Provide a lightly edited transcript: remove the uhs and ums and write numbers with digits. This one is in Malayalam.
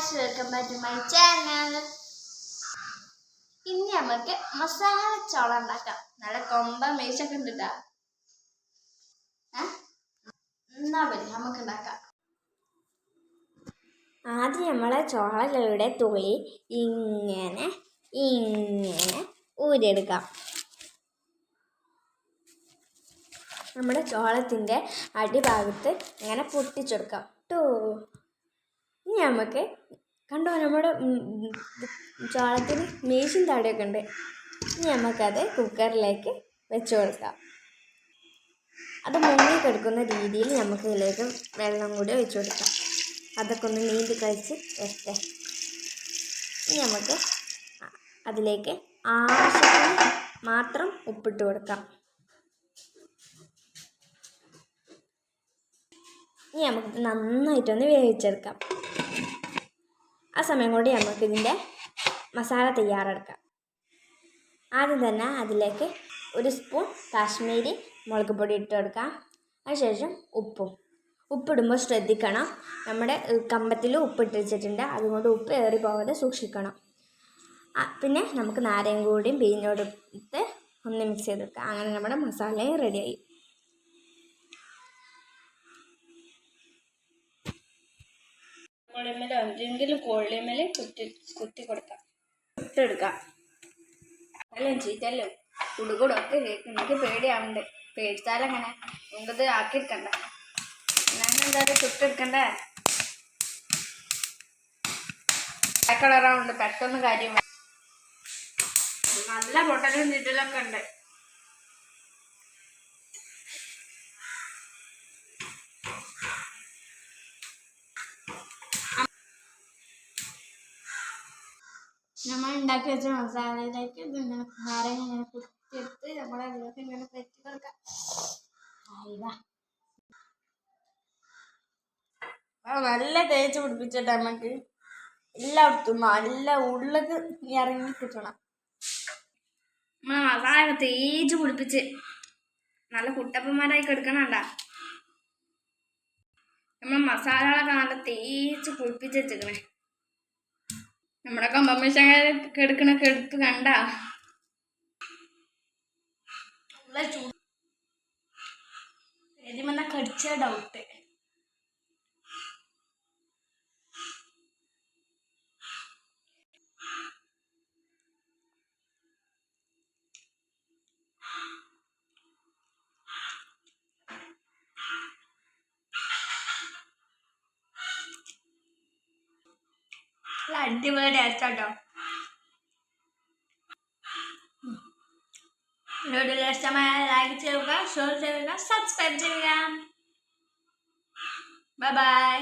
Guys, welcome back to my channel. ഇനി നമുക്ക് മസാല ചോള ഉണ്ടാക്കാം. നല്ല കൊമ്പ മേശൊക്കെ ഉണ്ട് കേട്ടോ. എന്നാ പറ്റി നമുക്ക് ഉണ്ടാക്കാം. ആദ്യം നമ്മളെ ചോളകളുടെ തൊലി ഇങ്ങനെ ഊരിയെടുക്കാം. നമ്മുടെ ചോളത്തിൻ്റെ അടിഭാഗത്ത് ഇങ്ങനെ പൊട്ടിച്ചെടുക്കാം കേട്ടോ. ഇനി നമുക്ക് കണ്ടോ, നമ്മുടെ ചോളത്തിന് മേശും തടയൊക്കെ ഉണ്ട്. ഇനി നമുക്കത് കുക്കറിലേക്ക് വെച്ച് കൊടുക്കാം. അത് മുങ്ങിക്കെടുക്കുന്ന രീതിയിൽ നമുക്ക് ഇതിലേക്ക് വെള്ളം കൂടി ഒഴിച്ചു കൊടുക്കാം. അതൊക്കെ ഒന്ന് നീന്തി കഴിച്ച് വരട്ടെ. ഇനി നമുക്ക് അതിലേക്ക് ആവശ്യത്തിന് മാത്രം ഉപ്പിട്ട് കൊടുക്കാം. ഇനി നമുക്ക് നന്നായിട്ടൊന്ന് വേവിച്ചെടുക്കാം. ആ സമയം കൊണ്ട് നമുക്ക് ഇതിൻ്റെ മസാല തയ്യാറെടുക്കാം. ആദ്യം തന്നെ അതിലേക്ക് 1 സ്പൂൺ കാശ്മീരി മുളക് പൊടി ഇട്ട് കൊടുക്കാം. അതിനുശേഷം ഉപ്പിടുമ്പോൾ ശ്രദ്ധിക്കണം. നമ്മുടെ കമ്പത്തിൽ ഉപ്പിട്ട് വെച്ചിട്ടുണ്ട്, അതുകൊണ്ട് ഉപ്പ് ഏറി പോകാതെ സൂക്ഷിക്കണം. പിന്നെ നമുക്ക് നാരങ്ങ കൂടിയും പിഴിഞ്ഞെടുത്ത് ഒന്ന് മിക്സ് ചെയ്തെടുക്കാം. അങ്ങനെ നമ്മുടെ മസാലയും റെഡിയായി. കൊള്ളിമേൽ എന്തെങ്കിലും കൊള്ളിമേൽ കുത്തി കൊടുക്കാം. ഇട്ടെടുക്കാം. എല്ലാം ചീറ്റല്ലോ കുടുകൂടൊക്കെ എനിക്ക് പേടിയാവുന്നുണ്ട്. പേടിച്ചാലങ്ങനെ ഉണ്ടത് ആക്കിയെടുക്കണ്ട. ഞാൻ എന്തായാലും ചുട്ടെടുക്കണ്ടേ. ബ്ലാക്ക് കളറാവുണ്ട്, പെട്ടെന്ന് കാര്യം. നല്ല പൊട്ടലും ചീറ്റലൊക്കെ ഉണ്ട്. നമ്മൾ ഉണ്ടാക്കി വെച്ച മസാലയിലേക്ക് ഇതിങ്ങനെ നാരങ്ങ ഇങ്ങനെ കുത്തിയെടുത്ത് നമ്മളതിലേക്ക് ഇങ്ങനെ പെറ്റി കൊടുക്കാം. നല്ല തേച്ച് പിടിപ്പിച്ചിട്ട് നമുക്ക് എല്ലായിടത്തും നല്ല ഉള്ളിലേക്ക് ഇറങ്ങി കിട്ടണം. മസാല തേച്ച് പിടിപ്പിച്ച് നല്ല കുട്ടപ്പന്മാരായി കിടക്കണണ്ട. നമ്മൾ മസാലകളൊക്കെ നല്ല തേച്ച് കുളിപ്പിച്ച് വെച്ചേക്കണേ. നമ്മുടെ കമ്പമ്മേശങ്ങ കെടുക്കണ കെടുപ്പ് കണ്ട എതിമെന്നാ കടിച്ച ഡൗട്ട്. അടിപൊളി ടേസ്റ്റ് കേട്ടോ. വീഡിയോ ഇഷ്ടമായ ലൈക്ക് ചെയ്യുക, ഷെയർ ചെയ്യുക, സബ്സ്ക്രൈബ് ചെയ്യുക. Bye bye.